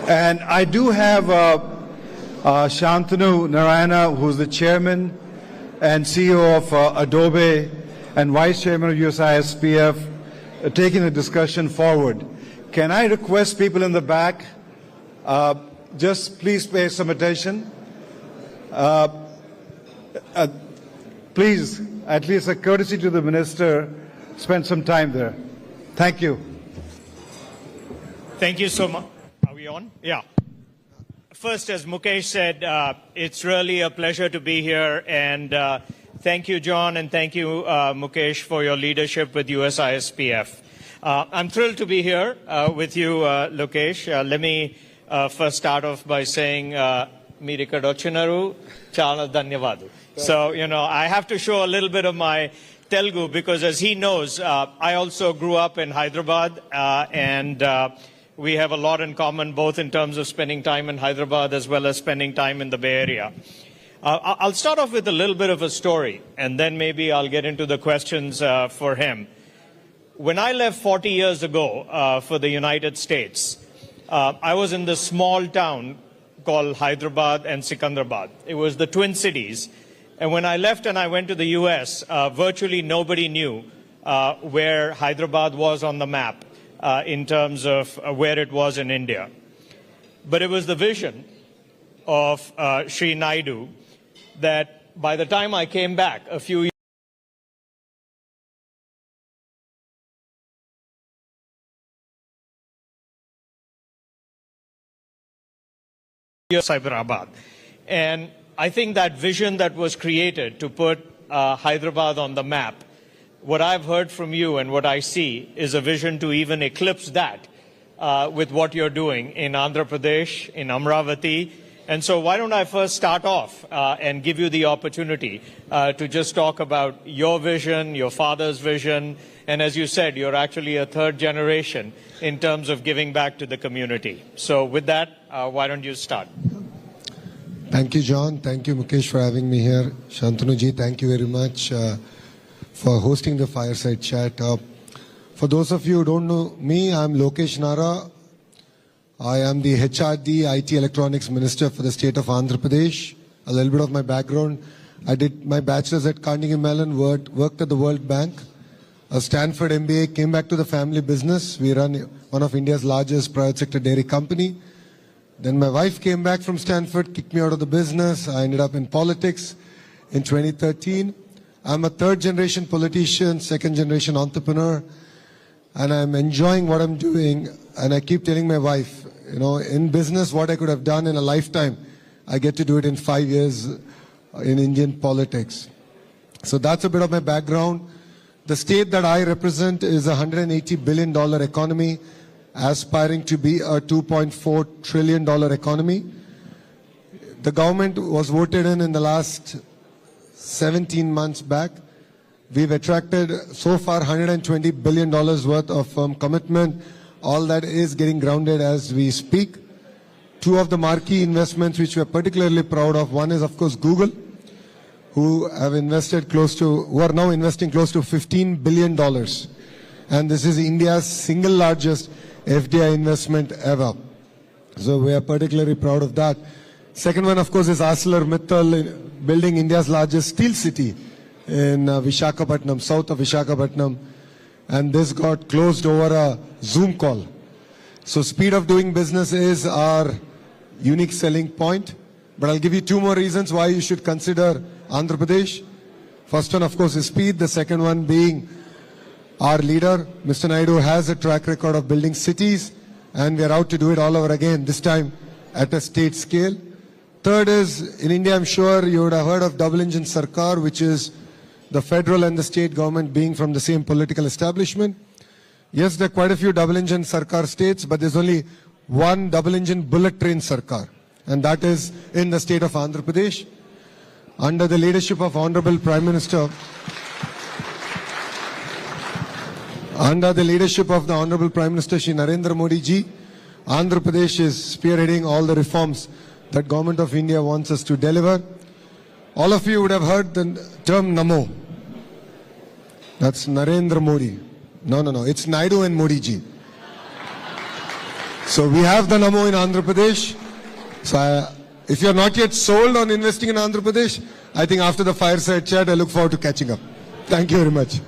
And I do have Shantanu Narayana, who's the chairman and CEO of Adobe and vice chairman of USISPF, taking the discussion forward. Can I request people in the back, just please pay some attention. Please, at least a courtesy to the minister, spend some time there. Thank you. Thank you so much. Are we on? Yeah. First, as Mukesh said, it's really a pleasure to be here. And thank you, John, and thank you, Mukesh, for your leadership with USISPF. I'm thrilled to be here with you, Lokesh. Let me first start off by saying, Meeri Kadocchinaru, Chala Dhanyavadu. So, I have to show a little bit of my Telugu because, as he knows, I also grew up in Hyderabad, and we have a lot in common, both in terms of spending time in Hyderabad as well as spending time in the Bay Area. I'll start off with a little bit of a story, and then maybe I'll get into the questions for him. When I left 40 years ago for the United States, I was in this small town called Hyderabad and Sikandrabad. It was the Twin Cities. And when I left and I went to the U.S., virtually nobody knew where Hyderabad was on the map in terms of where it was in India. But it was the vision of Sri Naidu that by the time I came back a few years, Hyderabad. And I think that vision that was created to put Hyderabad on the map, what I've heard from you and what I see is a vision to even eclipse that with what you're doing in Andhra Pradesh, in Amravati. And so why don't I first start off and give you the opportunity to just talk about your vision, your father's vision, and as you said, you're actually a third generation in terms of giving back to the community. So with that, why don't you start? Thank you, John. Thank you, Mukesh, for having me here. Shantanu ji, thank you very much for hosting the fireside chat. For those of you who don't know me, I'm Lokesh Nara. I am the HRD IT Electronics Minister for the state of Andhra Pradesh. A little bit of my background. I did my bachelor's at Carnegie Mellon, worked at the World Bank, a Stanford MBA, came back to the family business. We run one of India's largest private sector dairy company. Then my wife came back from Stanford, kicked me out of the business. I ended up in politics in 2013. I'm a third generation politician, second generation entrepreneur, and I'm enjoying what I'm doing. And I keep telling my wife, in business, what I could have done in a lifetime, I get to do it in 5 years in Indian politics. So that's a bit of my background. The state that I represent is a $180 billion economy, aspiring to be a $2.4 trillion economy. The government was voted in the last 17 months back. We've attracted so far $120 billion worth of commitment. All that is getting grounded as we speak. Two of the marquee investments which we're particularly proud of, one is of course Google, who are now investing close to $15 billion. And this is India's single largest FDI investment ever. So we are particularly proud of that. Second one, of course, is ArcelorMittal building India's largest steel city in Visakhapatnam, south of Visakhapatnam. And this got closed over a Zoom call. So speed of doing business is our unique selling point. But I'll give you two more reasons why you should consider Andhra Pradesh. First one, of course, is speed. The second one being our leader, Mr. Naidu, has a track record of building cities, and we are out to do it all over again, this time at a state scale. Third is, in India, I'm sure you would have heard of Double Engine Sarkar, which is the federal and the state government being from the same political establishment. Yes, there are quite a few Double Engine Sarkar states, but there's only one Double Engine Bullet Train Sarkar, and that is in the state of Andhra Pradesh, under the leadership of Honorable Prime Minister. Under the leadership of the Honorable Prime Minister Shri Narendra Modi ji, Andhra Pradesh is spearheading all the reforms that Government of India wants us to deliver. All of you would have heard the term Namo. That's Narendra Modi. No, it's Naidu and Modi ji. So we have the Namo in Andhra Pradesh. So if you're not yet sold on investing in Andhra Pradesh, I think after the fireside chat, I look forward to catching up. Thank you very much.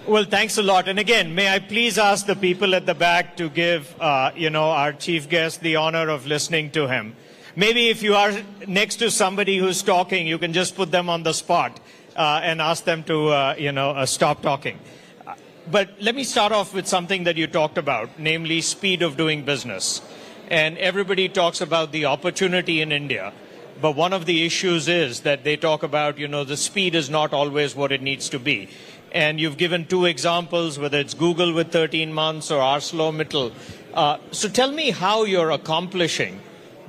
Well, thanks a lot. And again, may I please ask the people at the back to give, our chief guest the honor of listening to him. Maybe if you are next to somebody who's talking, you can just put them on the spot and ask them to, stop talking. But let me start off with something that you talked about, namely speed of doing business. And everybody talks about the opportunity in India. But one of the issues is that they talk about, the speed is not always what it needs to be. And you've given two examples, whether it's Google with 13 months or ArcelorMittal. So tell me how you're accomplishing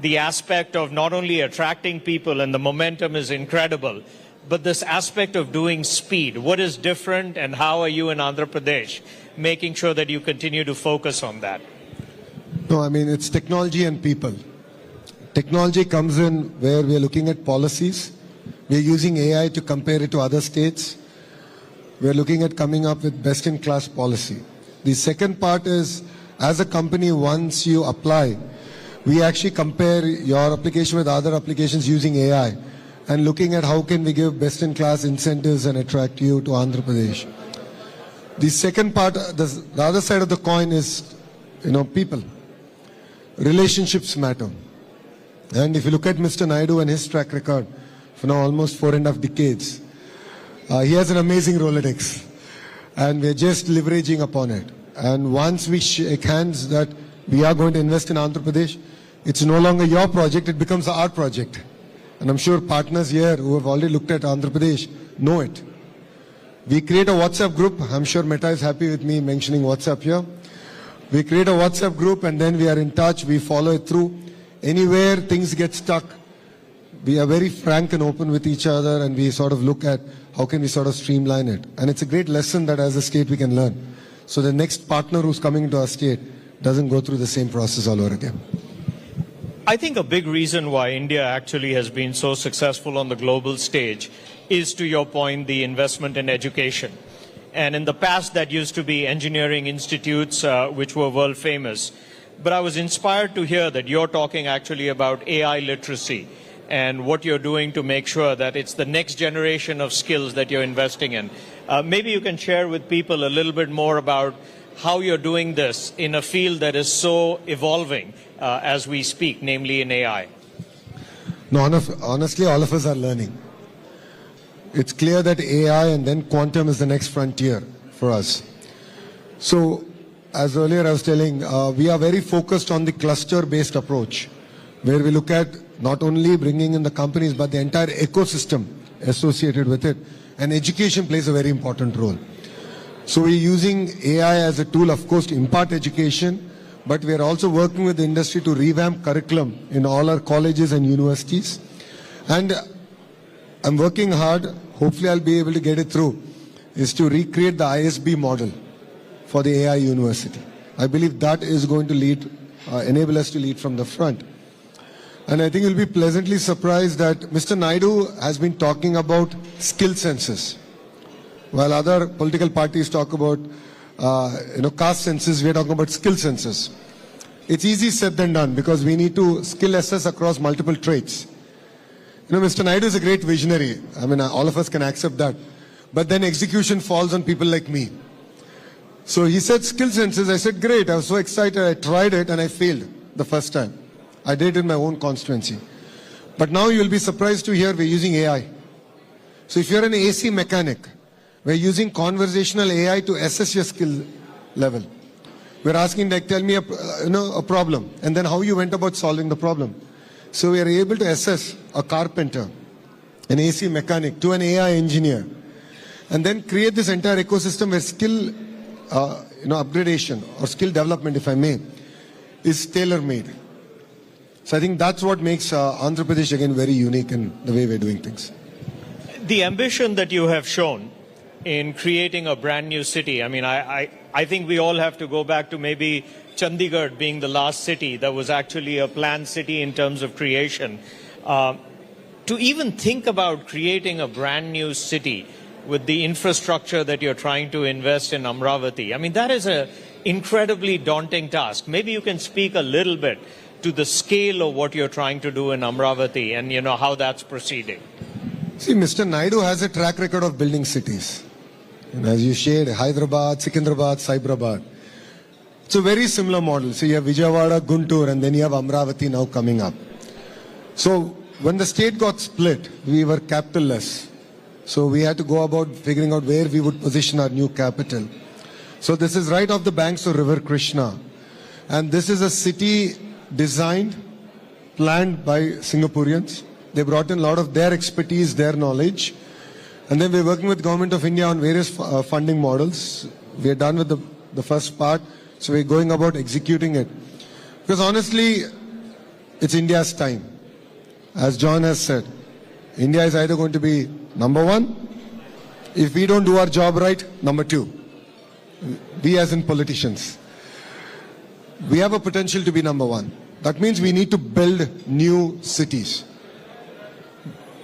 the aspect of not only attracting people, and the momentum is incredible, but this aspect of doing speed. What is different, and how are you in Andhra Pradesh making sure that you continue to focus on that? No, I mean, it's technology and people. Technology comes in where we are looking at policies. We are using AI to compare it to other states. We are looking at coming up with best-in-class policy. The second part is, as a company, once you apply, we actually compare your application with other applications using AI and looking at how can we give best-in-class incentives and attract you to Andhra Pradesh. The second part, the other side of the coin is, people. Relationships matter. And if you look at Mr. Naidu and his track record for now almost 4.5 decades, he has an amazing Rolodex, and we're just leveraging upon it. And once we shake hands that we are going to invest in Andhra Pradesh, it's no longer your project, it becomes our project. And I'm sure partners here who have already looked at Andhra Pradesh know it. We create a WhatsApp group. I'm sure Meta is happy with me mentioning WhatsApp here. We create a WhatsApp group, and then we are in touch, we follow it through. Anywhere things get stuck, we are very frank and open with each other, and we sort of look at how can we sort of streamline it. And it's a great lesson that as a state we can learn. So the next partner who's coming into our state doesn't go through the same process all over again. I think a big reason why India actually has been so successful on the global stage is, to your point, the investment in education. And in the past, that used to be engineering institutes, which were world famous. But I was inspired to hear that you're talking actually about AI literacy and what you're doing to make sure that it's the next generation of skills that you're investing in. Maybe you can share with people a little bit more about how you're doing this in a field that is so evolving as we speak, namely in AI. No, honestly, all of us are learning. It's clear that AI and then quantum is the next frontier for us. So, as earlier I was telling, we are very focused on the cluster-based approach, where we look at not only bringing in the companies, but the entire ecosystem associated with it. And education plays a very important role. So we're using AI as a tool, of course, to impart education, but we're also working with the industry to revamp curriculum in all our colleges and universities. And I'm working hard, hopefully I'll be able to get it through, is to recreate the ISB model for the AI university. I believe that is going to lead, enable us to lead from the front. And I think you'll be pleasantly surprised that Mr. Naidu has been talking about skill census. While other political parties talk about, caste census, we are talking about skill census. It's easy said than done because we need to skill assess across multiple traits. Mr. Naidu is a great visionary. I mean, all of us can accept that. But then execution falls on people like me. So he said skill census. I said, great. I was so excited. I tried it and I failed the first time. I did it in my own constituency. But now you'll be surprised to hear we're using AI. So if you're an AC mechanic, we're using conversational AI to assess your skill level. We're asking, like, tell me a problem, and then how you went about solving the problem. So we are able to assess a carpenter, an AC mechanic, to an AI engineer, and then create this entire ecosystem where skill, upgradation or skill development, if I may, is tailor-made. So I think that's what makes Andhra Pradesh again very unique in the way we're doing things. The ambition that you have shown in creating a brand new city, I mean, I think we all have to go back to maybe Chandigarh being the last city that was actually a planned city in terms of creation. To even think about creating a brand new city with the infrastructure that you're trying to invest in Amravati, I mean, that is a incredibly daunting task. Maybe you can speak a little bit to the scale of what you're trying to do in Amravati and, how that's proceeding. See, Mr. Naidu has a track record of building cities. And as you shared, Hyderabad, Secunderabad, Cyberabad. It's a very similar model. So you have Vijayawada, Guntur, and then you have Amravati now coming up. So when the state got split, we were capitalless. So we had to go about figuring out where we would position our new capital. So this is right off the banks of River Krishna. And this is a city designed, planned by Singaporeans. They brought in a lot of their expertise, their knowledge. And then we're working with Government of India on various funding models. We're done with the first part. So we're going about executing it. Because honestly, it's India's time. As John has said, India is either going to be number one, if we don't do our job right, number two. We as in politicians. We have a potential to be number one. That means we need to build new cities.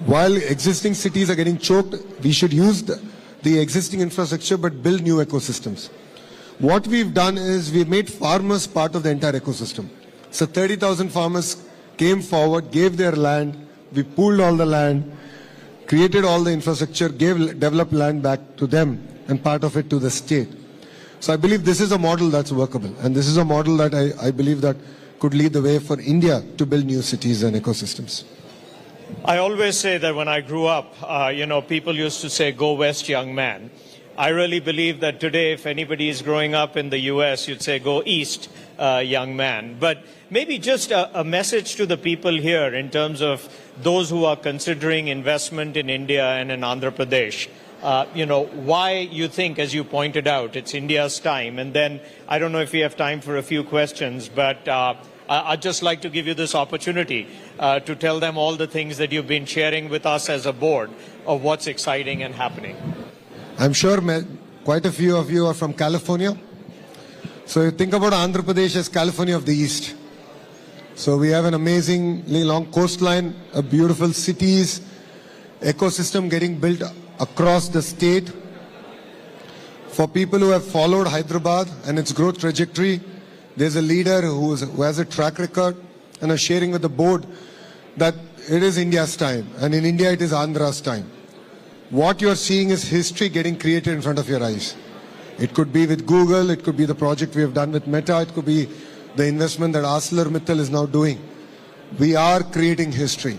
While existing cities are getting choked, we should use the existing infrastructure but build new ecosystems. What we've done is we've made farmers part of the entire ecosystem. So 30,000 farmers came forward, gave their land, we pooled all the land, created all the infrastructure, developed land back to them and part of it to the state. So I believe this is a model that's workable, and this is a model that I believe that could lead the way for India to build new cities and ecosystems. I always say that when I grew up, people used to say, "Go west, young man." I really believe that today, if anybody is growing up in the US, you'd say, "Go east, young man." But maybe just a message to the people here in terms of those who are considering investment in India and in Andhra Pradesh. Why you think, as you pointed out, it's India's time. And then I don't know if we have time for a few questions, but I'd just like to give you this opportunity to tell them all the things that you've been sharing with us as a board of what's exciting and happening. I'm sure quite a few of you are from California. So you think about Andhra Pradesh as California of the East. So we have an amazingly long coastline, a beautiful cities, ecosystem getting built across the state. For people who have followed Hyderabad and its growth trajectory, there's a leader who has a track record and is sharing with the board that it is India's time, and in India it is Andhra's time. What you're seeing is history getting created in front of your eyes. It could be with Google, it could be the project we have done with Meta, it could be the investment that ArcelorMittal is now doing. We are creating history.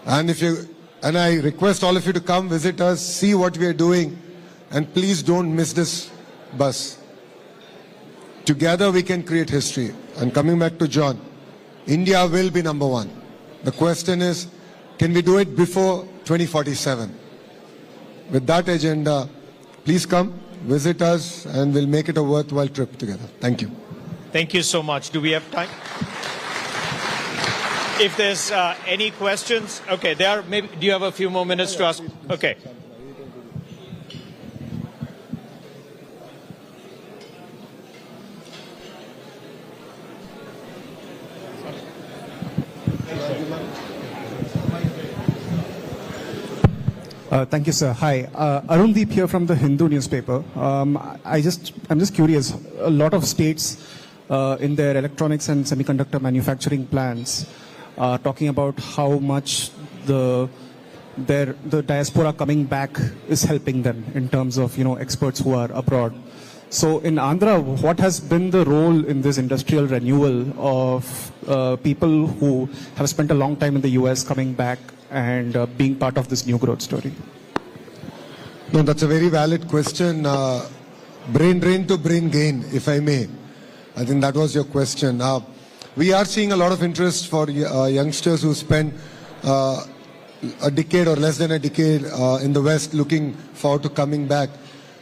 And I request all of you to come visit us, see what we are doing, and please don't miss this bus. Together we can create history. And coming back to John, India will be number one. The question is, can we do it before 2047? With that agenda, please come, visit us, and we'll make it a worthwhile trip together. Thank you. Thank you so much. Do we have time? If there's any questions, okay, maybe, do you have a few more minutes to ask? Okay. Thank you, sir. Hi, Arun Deep here from the Hindu newspaper. I'm just curious. A lot of states in their electronics and semiconductor manufacturing plans are talking about how much the diaspora coming back is helping them in terms of experts who are abroad. So in Andhra, what has been the role in this industrial renewal of people who have spent a long time in the US coming back and being part of this new growth story? No, that's a very valid question. Brain drain to brain gain, if I may. I think that was your question. We are seeing a lot of interest for youngsters who spend a decade or less than a decade in the West looking forward to coming back.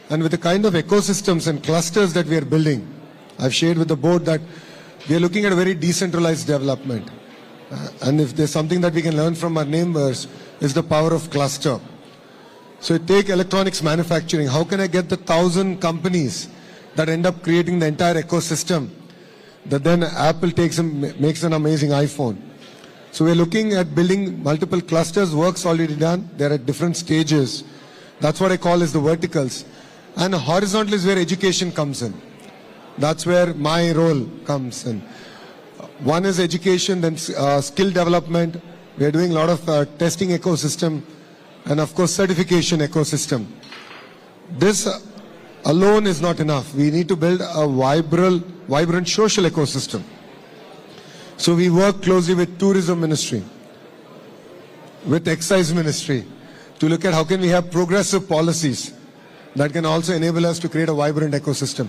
And with the kind of ecosystems and clusters that we are building, I've shared with the board that we are looking at a very decentralized development. And if there's something that we can learn from our neighbors, is the power of cluster. So take electronics manufacturing. How can I get the 1,000 companies that end up creating the entire ecosystem that then Apple takes and makes an amazing iPhone? So we're looking at building multiple clusters. Work's already done. They're at different stages. That's what I call as the verticals. And horizontal is where education comes in. That's where my role comes in. One is education, then skill development. We are doing a lot of testing ecosystem and of course certification ecosystem. This alone is not enough. We need to build a vibrant social ecosystem. So we work closely with Tourism Ministry, with Excise Ministry, to look at how can we have progressive policies that can also enable us to create a vibrant ecosystem.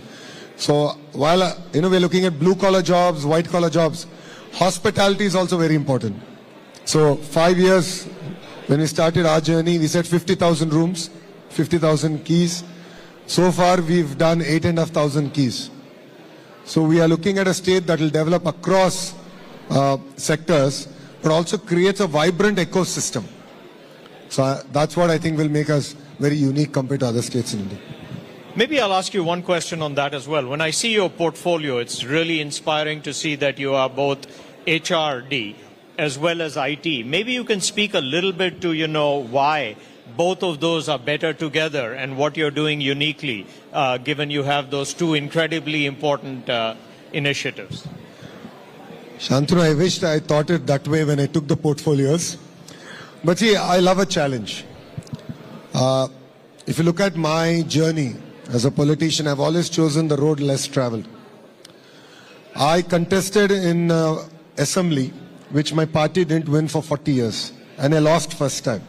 So while we're looking at blue collar jobs, white collar jobs, hospitality is also very important. So 5 years when we started our journey, we said 50,000 rooms, 50,000 keys. So far we've done 8,500 keys. So we are looking at a state that will develop across sectors, but also creates a vibrant ecosystem. So that's what I think will make us very unique compared to other states in India. Maybe I'll ask you one question on that as well. When I see your portfolio, it's really inspiring to see that you are both HRD as well as IT. Maybe you can speak a little bit to, why both of those are better together and what you're doing uniquely, given you have those two incredibly important initiatives. Shantanu, I wished I thought it that way when I took the portfolios. But see, I love a challenge. If you look at my journey as a politician, I've always chosen the road less traveled. I contested in assembly, which my party didn't win for 40 years, and I lost first time.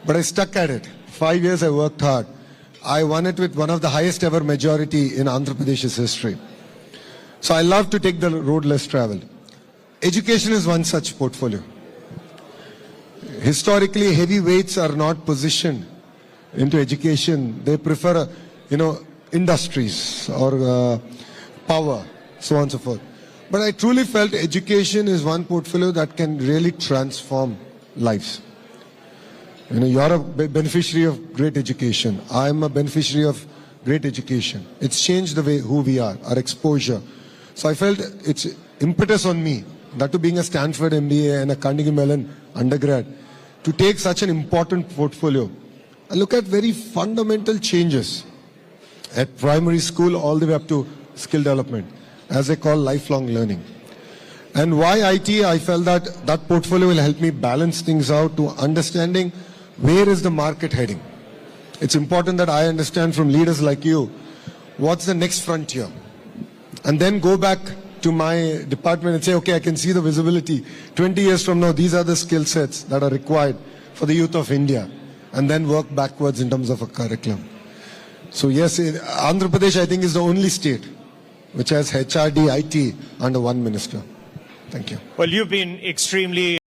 But I stuck at it. 5 years I worked hard. I won it with one of the highest ever majority in Andhra Pradesh's history. So I love to take the road less traveled. Education is one such portfolio. Historically, heavyweights are not positioned into education. They prefer, industries or power, so on and so forth. But I truly felt education is one portfolio that can really transform lives. You're a beneficiary of great education. I'm a beneficiary of great education. It's changed the way who we are, our exposure. So I felt it's impetus on me, that to being a Stanford MBA and a Carnegie Mellon undergrad, to take such an important portfolio. I look at very fundamental changes at primary school all the way up to skill development, as I call lifelong learning. And why IT? I felt that that portfolio will help me balance things out to understanding where is the market heading. It's important that I understand from leaders like you, what's the next frontier? And then go back to my department and say, okay, I can see the visibility. 20 years from now, these are the skill sets that are required for the youth of India. And then work backwards in terms of a curriculum. So yes, Andhra Pradesh, I think, is the only state which has HRD, IT under one minister. Thank you. Well, you've been extremely